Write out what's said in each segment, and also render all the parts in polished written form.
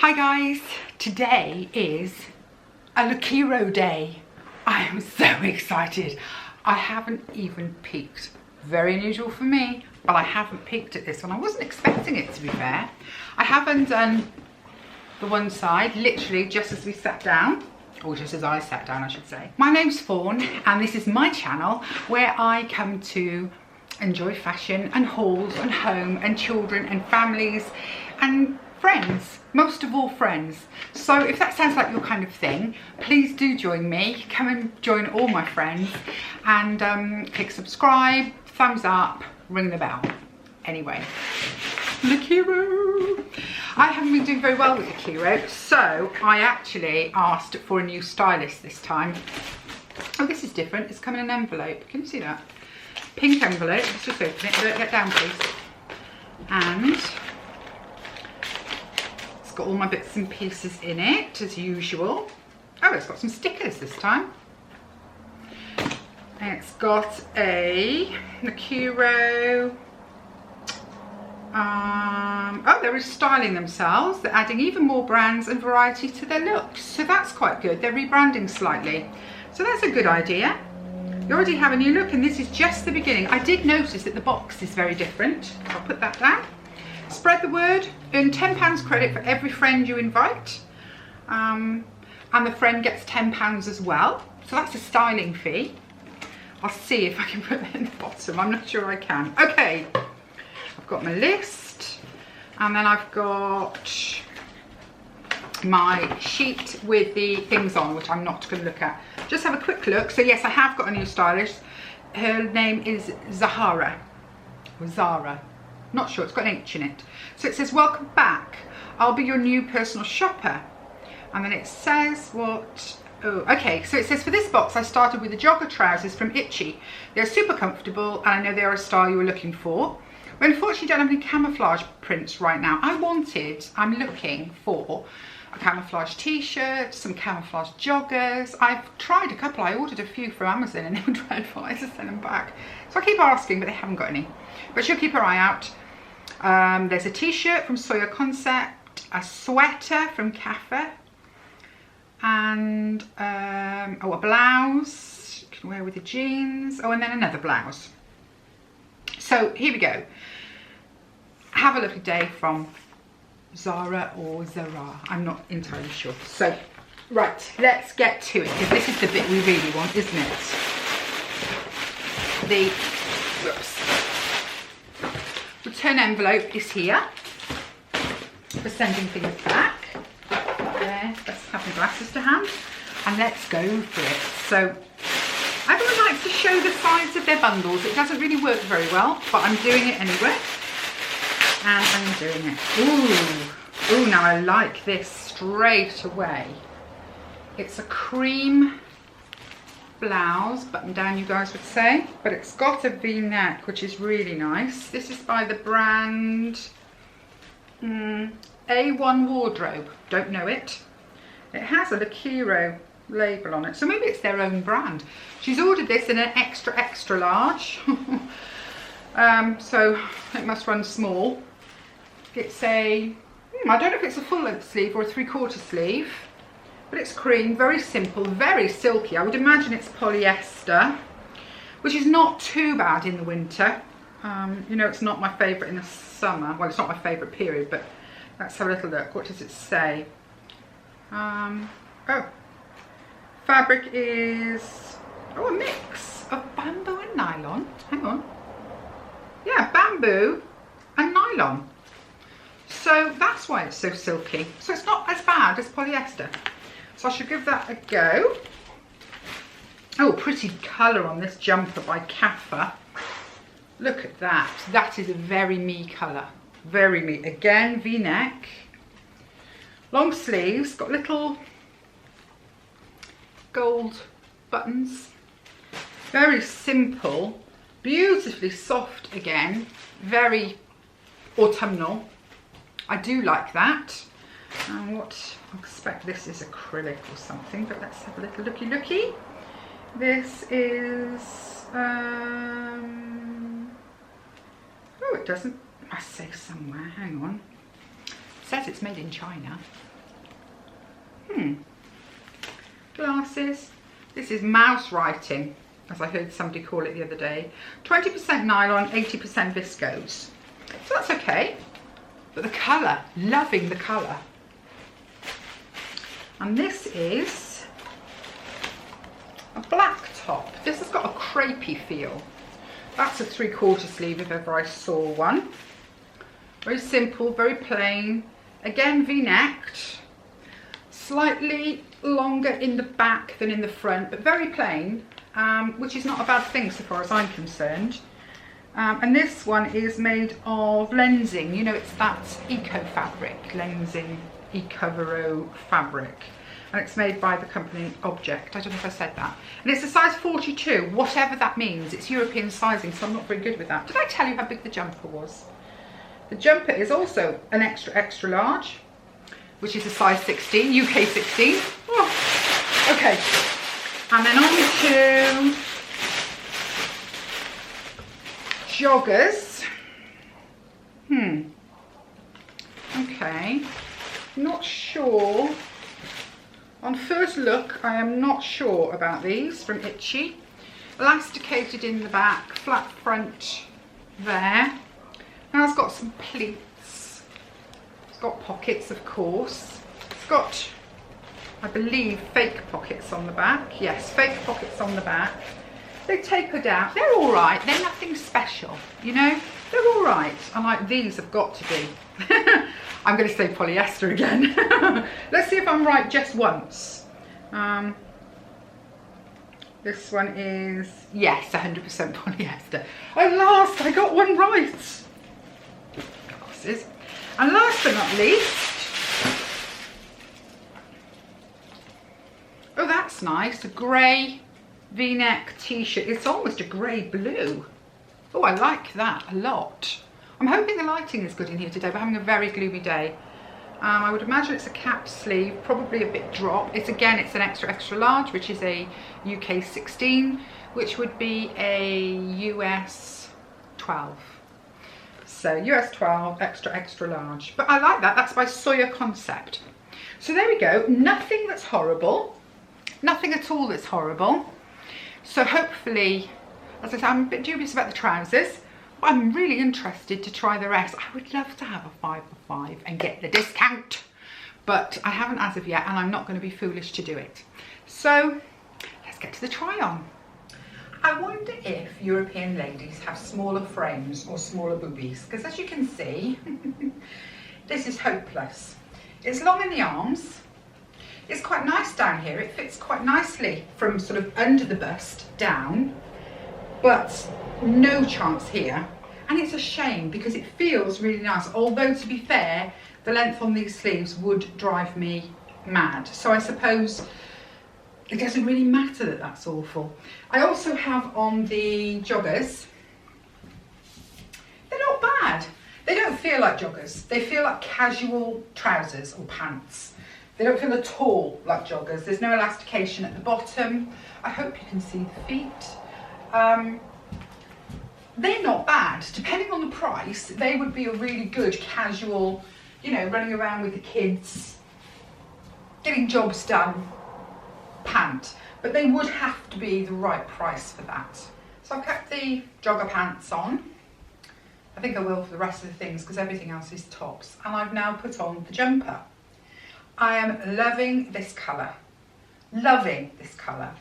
Hi guys, today is a Lookiero day. I am so excited. I haven't even peeked. Very unusual for me, but I haven't peeked at this one. I wasn't expecting it, to be fair. I haven't done the one side, literally just as we sat down, or just as I sat down, I should say. My name's Fawn, and this is my channel where I come to enjoy fashion and hauls and home and children and families and friends, most of all friends. So if that sounds like your kind of thing, please do join me. Come and join all my friends and click subscribe, thumbs up, ring the bell. Anyway, Lookiero. I haven't been doing very well with Lookiero, so I actually asked for a new stylist this time. Oh, this is different. It's come in an envelope. Can you see that? Pink envelope. Let's just open it. Get down, please. And it's got all my bits and pieces in it, as usual. Oh, it's got some stickers this time. And it's got a Lookiero. Oh, they're restyling themselves. They're adding even more brands and variety to their looks. So that's quite good. They're rebranding slightly. So that's a good idea. You already have a new look, and this is just the beginning. I did notice that the box is very different. I'll put that down. Spread the word. Earn £10 credit for every friend you invite. And the friend gets £10 as well. So that's a styling fee. I'll see if I can put that in the bottom. I'm not sure I can. Okay. I've got my list. And then I've got my sheet with the things on, which I'm not going to look at. Just have a quick look. So yes, I have got a new stylist. Her name is Zahara or Zara, not sure, it's got an H in it. So it says, welcome back, I'll be your new personal shopper. And then it says what, oh okay, so it says, for this box I started with the jogger trousers from Itchy. They're super comfortable and I know they're a style you were looking for. We unfortunately don't have any camouflage prints right now. I'm looking for a camouflage t-shirt, some camouflage joggers. I've tried a couple. I ordered a few from Amazon and they were dreadful. I just sent them back. So I keep asking, but they haven't got any. But she'll keep her eye out. There's a t-shirt from Sawyer Concept, a sweater from Cafe, and oh, a blouse you can wear with the jeans. Oh, and then another blouse. So here we go. Have a lovely day from Zara or Zara. I'm not entirely sure. So, right, let's get to it, because this is the bit we really want, isn't it? The return envelope is here for sending things back. There, let's have my glasses to hand and let's go for it. So, everyone likes to show the size of their bundles. It doesn't really work very well, but I'm doing it anyway. And I'm doing it. Ooh, now I like this straight away. It's a cream blouse, button down you guys would say, but it's got a V-neck, which is really nice. This is by the brand A1 Wardrobe. Don't know it. It has a Lookiero label on it, so maybe it's their own brand. She's ordered this in an extra large. So it must run small. It's a I don't know if it's a full length sleeve or a 3/4 sleeve, but it's cream, very simple, very silky. I would imagine it's polyester, which is not too bad in the winter. You know, it's not my favourite in the summer. Well, it's not my favourite period, but let's have a little look. What does it say? Oh, fabric is, oh, a mix of bamboo and nylon. Hang on. Yeah, bamboo and nylon. So that's why it's so silky. So it's not as bad as polyester. So I should give that a go. Oh, pretty colour on this jumper by Cafe. Look at that. That is a very me colour. Very me. Again, V-neck. Long sleeves. Got little gold buttons. Very simple. Beautifully soft again. Very autumnal. I do like that. And what I expect, this is acrylic or something, but let's have a little looky. This is oh, it doesn't, I say somewhere, hang on. It says it's made in China. Glasses. This is mouse writing, as I heard somebody call it the other day. 20% nylon, 80% viscose. So that's okay. But the colour, loving the colour. And this is a black top. This has got a crepey feel. That's a 3/4 sleeve if ever I saw one. Very simple, very plain. Again, V-necked. Slightly longer in the back than in the front, but very plain, which is not a bad thing so far as I'm concerned. And this one is made of lensing. You know, it's that eco fabric, lensing Ecovero fabric. And it's made by the company Object. I don't know if I said that. And it's a size 42, whatever that means. It's European sizing, so I'm not very good with that. Did I tell you how big the jumper was? The jumper is also an extra, extra large, which is a size 16, UK 16. Oh, okay. And then on to joggers. Okay. Not sure. On first look, I am not sure about these from Itchy. Elasticated in the back, flat front there. Now it's got some pleats. It's got pockets, of course. It's got, I believe, fake pockets on the back. Yes, fake pockets on the back. They tapered out. They're all right. They're nothing special, you know. They're all right. And like these have got to be. I'm going to say polyester again. Let's see if I'm right just once. This one is, yes, 100% polyester. At last, I got one right. Glasses. And last but not least, oh, that's nice. A grey V-neck t-shirt. It's almost a grey blue. Oh, I like that a lot. I'm hoping the lighting is good in here today. We're having a very gloomy day. I would imagine it's a cap sleeve, probably a bit drop. It's again, it's an extra, extra large, which is a UK 16, which would be a US 12. So US 12, extra, extra large. But I like that. That's by Sawyer Concept. So there we go. Nothing that's horrible. Nothing at all that's horrible. So hopefully, as I said, I'm a bit dubious about the trousers. But I'm really interested to try the rest. I would love to have a 5 for 5 and get the discount. But I haven't as of yet, and I'm not going to be foolish to do it. So let's get to the try on. I wonder if European ladies have smaller frames or smaller boobies. Because as you can see, this is hopeless. It's long in the arms. It's quite nice down here. It fits quite nicely from sort of under the bust down. But no chance here, and it's a shame because it feels really nice, although to be fair the length on these sleeves would drive me mad, so I suppose it doesn't really matter that that's awful. I also have on the joggers. They're not bad. They don't feel like joggers. They feel like casual trousers or pants. They don't feel at all like joggers. There's no elastication at the bottom. I hope you can see the feet. They're not bad. Depending on the price, they would be a really good casual, you know, running around with the kids, getting jobs done pant. But they would have to be the right price for that. So I've kept the jogger pants on. I think I will for the rest of the things because everything else is tops. And I've now put on the jumper. I am loving this colour. Loving this colour.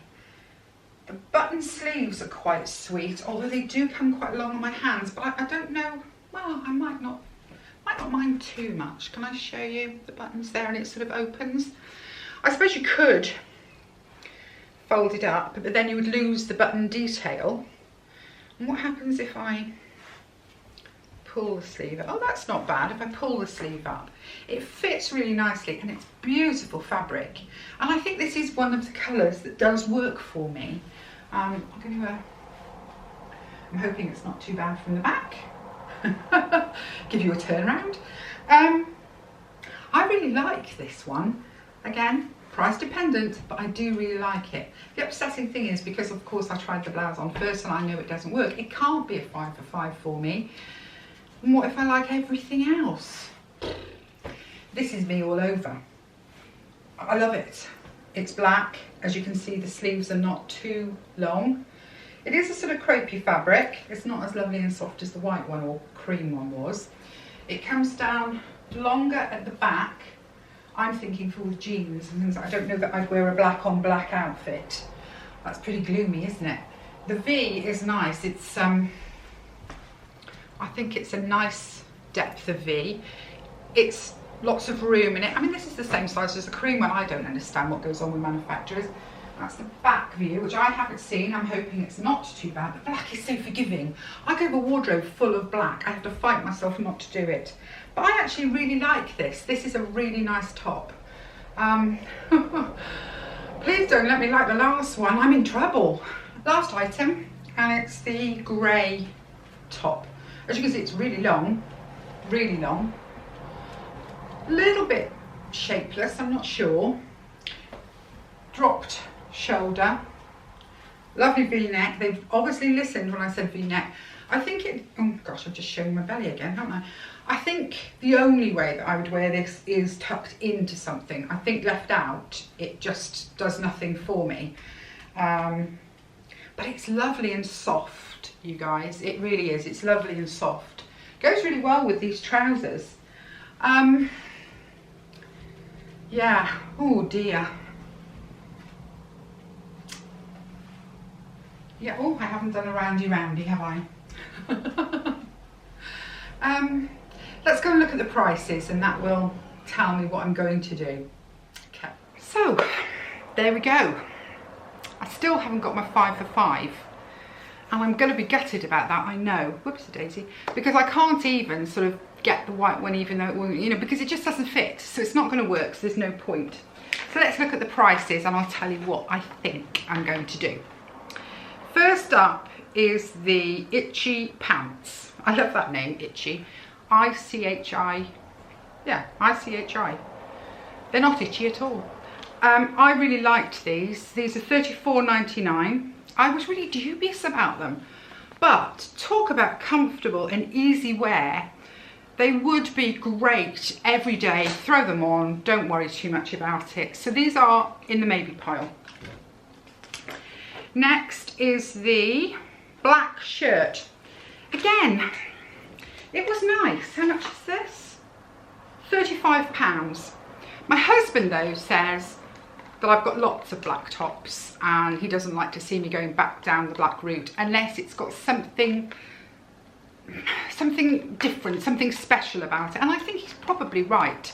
The button sleeves are quite sweet, although they do come quite long on my hands, but I don't know, well, I might not mind too much. Can I show you the buttons there and it sort of opens? I suppose you could fold it up, but then you would lose the button detail. And what happens if I pull the sleeve up? Oh, that's not bad. If I pull the sleeve up, it fits really nicely and it's beautiful fabric. And I think this is one of the colours that does work for me. I'm hoping it's not too bad from the back. Give you a turn around. I really like this one. Again, price dependent, but I do really like it. The upsetting thing is because of course I tried the blouse on first and I know it doesn't work. It can't be a 5 for 5 for me. And what if I like everything else? This is me all over. I love it. It's black. As you can see, the sleeves are not too long. It is a sort of crepey fabric. It's not as lovely and soft as the white one or cream one was. It comes down longer at the back. I'm thinking for jeans and things. I don't know that I'd wear a black on black outfit. That's pretty gloomy, isn't it? The V is nice. It's I think it's a nice depth of V. It's lots of room in it. I mean, this is the same size as the cream one. I don't understand what goes on with manufacturers. That's the back view, which I haven't seen. I'm hoping it's not too bad. The black is so forgiving. I go have a wardrobe full of black. I have to fight myself not to do it. But I actually really like this. This is a really nice top. Please don't let me like the last one. I'm in trouble. Last item, and it's the grey top. As you can see, it's really long. Really long. A little bit shapeless, I'm not sure. Dropped shoulder, lovely v-neck. They've obviously listened when I said v-neck. I think it, oh gosh, I've just shown my belly again, haven't I? I think the only way that I would wear this is tucked into something. I think left out, it just does nothing for me. But it's lovely and soft, you guys. It really is. It's lovely and soft. Goes really well with these trousers. Yeah, oh dear. Yeah, oh, I haven't done a roundy, have I? Let's go and look at the prices and that will tell me what I'm going to do. Okay, so there we go. I still haven't got my 5 for 5 and I'm going to be gutted about that, I know. Whoops, daisy. Because I can't even sort of get the white one even though it will, you know, because it just doesn't fit. So it's not going to work, so there's no point. So let's look at the prices and I'll tell you what I think I'm going to do. First up is the Itchy Pants. I love that name, Itchy. I-C-H-I. Yeah, I-C-H-I. They're not itchy at all. I really liked these. These are $34.99. I was really dubious about them. But talk about comfortable and easy wear. They would be great every day. Throw them on. Don't worry too much about it. So these are in the maybe pile. Next is the black shirt. Again, it was nice. How much is this? £35. My husband though says that I've got lots of black tops and he doesn't like to see me going back down the black route unless it's got something different, something special about it. And I think he's probably right.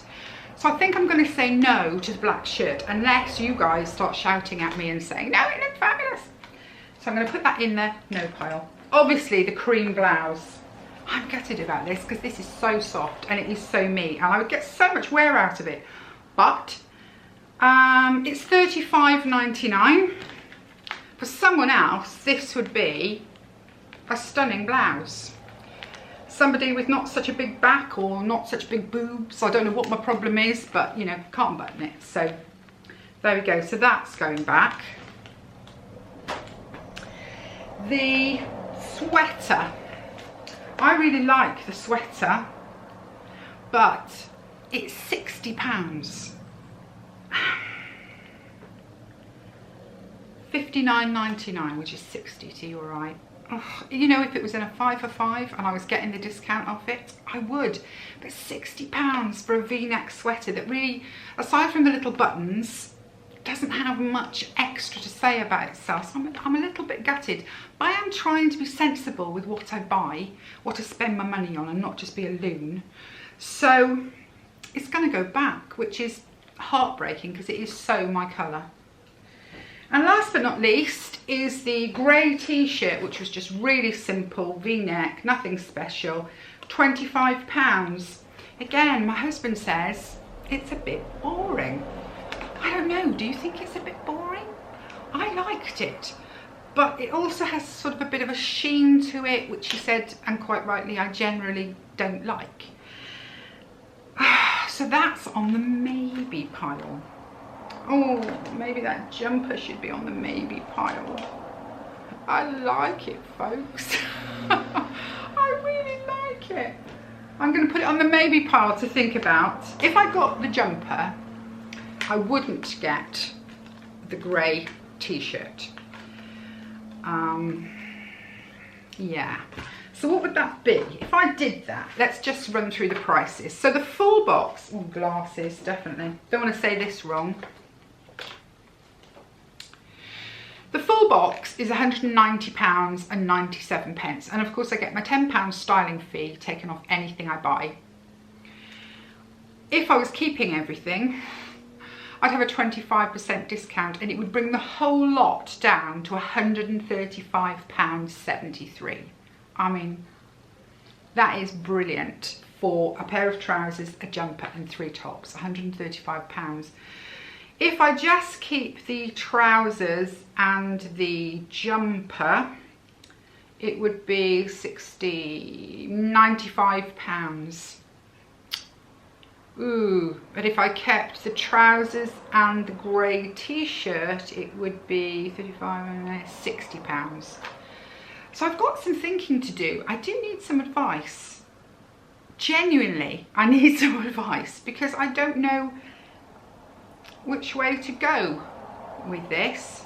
So I think I'm going to say no to the black shirt unless you guys start shouting at me and saying, no, it looks fabulous. So I'm going to put that in the no pile. Obviously the cream blouse. I'm gutted about this because this is so soft and it is so me and I would get so much wear out of it. But it's $35.99. For someone else, this would be a stunning blouse. Somebody with not such a big back or not such big boobs. I don't know what my problem is, but you know, can't button it. So there we go. So that's going back. The sweater. I really like the sweater, but it's £60. $59.99, which is 60 to you, all right. Oh, you know, if it was in a 5 for 5 and I was getting the discount off it, I would. But £60 for a V-neck sweater that really, aside from the little buttons, doesn't have much extra to say about itself. So I'm a little bit gutted. But I am trying to be sensible with what I buy, what I spend my money on, and not just be a loon. So it's going to go back, which is heartbreaking because it is so my colour. And last but not least is the grey t-shirt, which was just really simple, V-neck, nothing special, £25. Again, my husband says it's a bit boring. I don't know, do you think it's a bit boring? I liked it, but it also has sort of a bit of a sheen to it, which he said, and quite rightly, I generally don't like. So that's on the maybe pile. Oh, maybe that jumper should be on the maybe pile. I like it, folks. I really like it. I'm going to put it on the maybe pile to think about. If I got the jumper, I wouldn't get the grey t-shirt. Yeah. So what would that be? If I did that, let's just run through the prices. So the full box, oh, glasses, definitely. Don't want to say this wrong. The full box is £190.97. And of course I get my £10 styling fee taken off anything I buy. If I was keeping everything, I'd have a 25% discount and it would bring the whole lot down to £135.73. I mean, that is brilliant for a pair of trousers, a jumper and 3 tops, £135. If I just keep the trousers and the jumper, it would be £95. Ooh, but if I kept the trousers and the grey t-shirt, it would be 35 and £60. So I've got some thinking to do. I do need some advice. Genuinely, I need some advice because I don't know which way to go with this.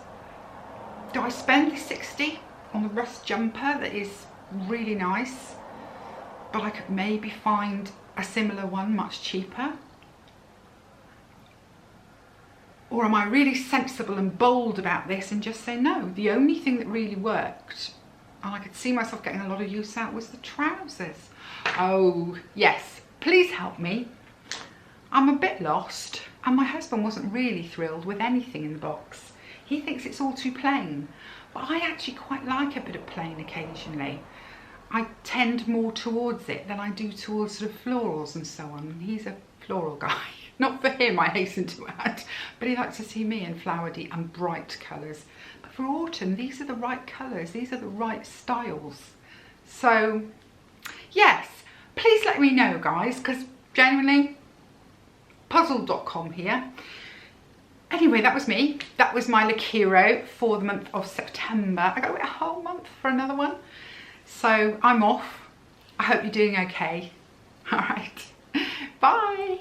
Do I spend the 60 on the rust jumper that is really nice, but I could maybe find a similar one much cheaper? Or am I really sensible and bold about this and just say no, the only thing that really worked and I could see myself getting a lot of use out was the trousers? Oh yes, please help me. I'm a bit lost and my husband wasn't really thrilled with anything in the box. He thinks it's all too plain, but I actually quite like a bit of plain occasionally. I tend more towards it than I do towards sort of florals and so on. He's a floral guy. Not for him, I hasten to add, but he likes to see me in flowery and bright colours. But for autumn, these are the right colours. These are the right styles. So, yes, please let me know, guys, because genuinely, puzzled.com here. Anyway, that was me. That was my Lookiero for the month of September. I got to wait a whole month for another one. So I'm off. I hope you're doing okay. All right. Bye.